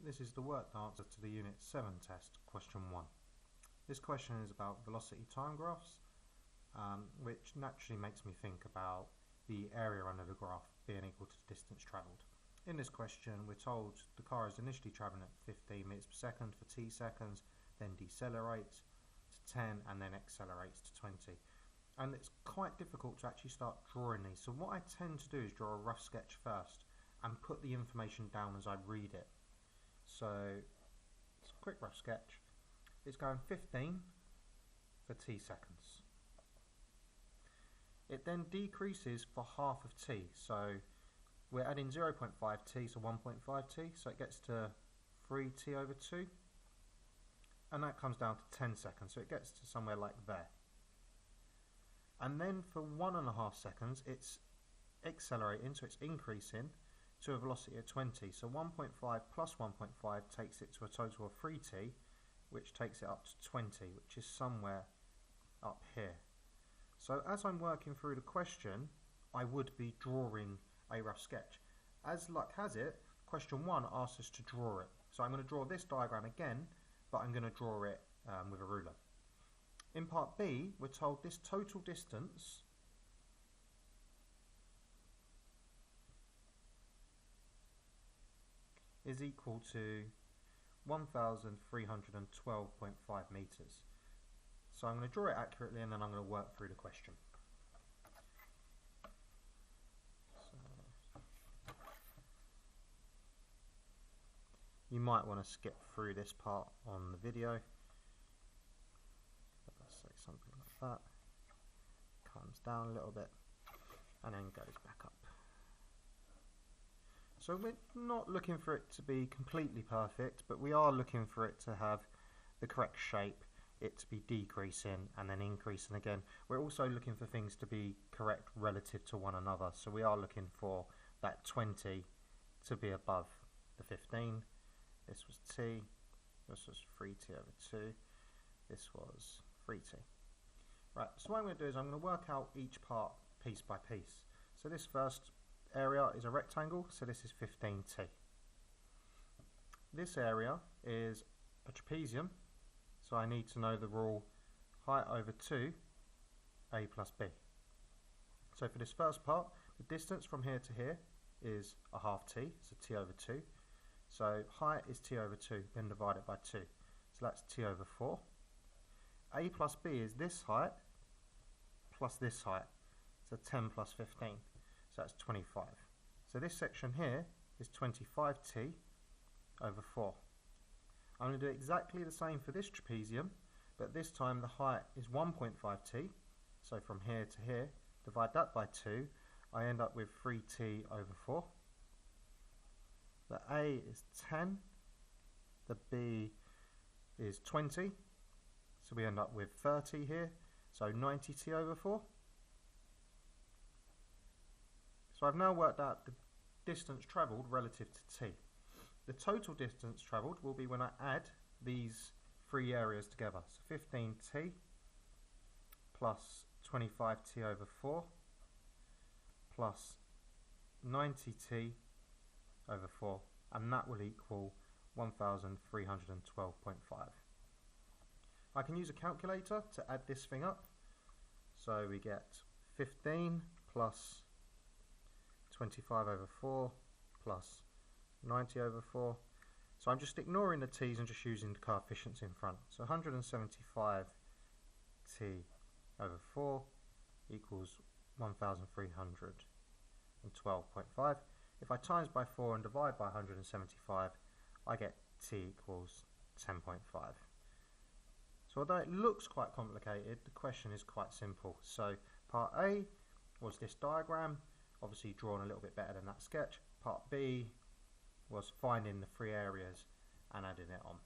This is the worked answer to the Unit 7 test, question 1. This question is about velocity time graphs, which naturally makes me think about the area under the graph being equal to the distance travelled. In this question, we're told the car is initially travelling at 15 meters per second for t seconds, then decelerates to 10 and then accelerates to 20. And it's quite difficult to actually start drawing these, so what I tend to do is draw a rough sketch first and put the information down as I read it. So it's a quick rough sketch. It's going 15 for t seconds. It then decreases for half of t, so we're adding 0.5t, so 1.5t, so it gets to 3t over 2, and that comes down to 10 seconds, so it gets to somewhere like there. And then for 1.5 seconds it's accelerating, so it's increasing to a velocity of 20, so 1.5 plus 1.5 takes it to a total of 3t, which takes it up to 20, which is somewhere up here. So as I'm working through the question, I would be drawing a rough sketch. As luck has it, question 1 asks us to draw it, so I'm going to draw this diagram again, but I'm going to draw it with a ruler. In part B, we're told this total distance is equal to 1,312.5 meters. So I'm going to draw it accurately and then I'm going to work through the question. You might want to skip through this part on the video. Let's say something like that. Comes down a little bit and then goes back up. So we're not looking for it to be completely perfect, but we are looking for it to have the correct shape, it to be decreasing and then increasing again. We're also looking for things to be correct relative to one another, so we are looking for that 20 to be above the 15. This was t, this was 3t over 2, this was 3t. Right, so what I'm going to do is I'm going to work out each part piece by piece. So this first area is a rectangle, so this is 15t. This area is a trapezium, so I need to know the rule height over 2, a plus b. So for this first part, the distance from here to here is a half t, so t over 2. So height is t over 2, then divided by 2. So that's t over 4. A plus b is this height plus this height, so 10 plus 15. So that's 25. So this section here is 25t over 4. I'm going to do exactly the same for this trapezium, but this time the height is 1.5t. So from here to here, divide that by 2, I end up with 3t over 4. The A is 10, the B is 20, so we end up with 30 here, so 90t over 4. So I've now worked out the distance travelled relative to t. The total distance travelled will be when I add these three areas together. So 15t plus 25t over 4 plus 90t over 4, and that will equal 1,312.5. I can use a calculator to add this thing up. So we get 15 plus 25 over 4 plus 90 over 4. So I'm just ignoring the t's and just using the coefficients in front. So 175t over 4 equals 1,312.5. If I times by 4 and divide by 175, I get t equals 10.5. So although it looks quite complicated, the question is quite simple. So part A was this diagram, obviously drawn a little bit better than that sketch. Part B was finding the three areas and adding it on.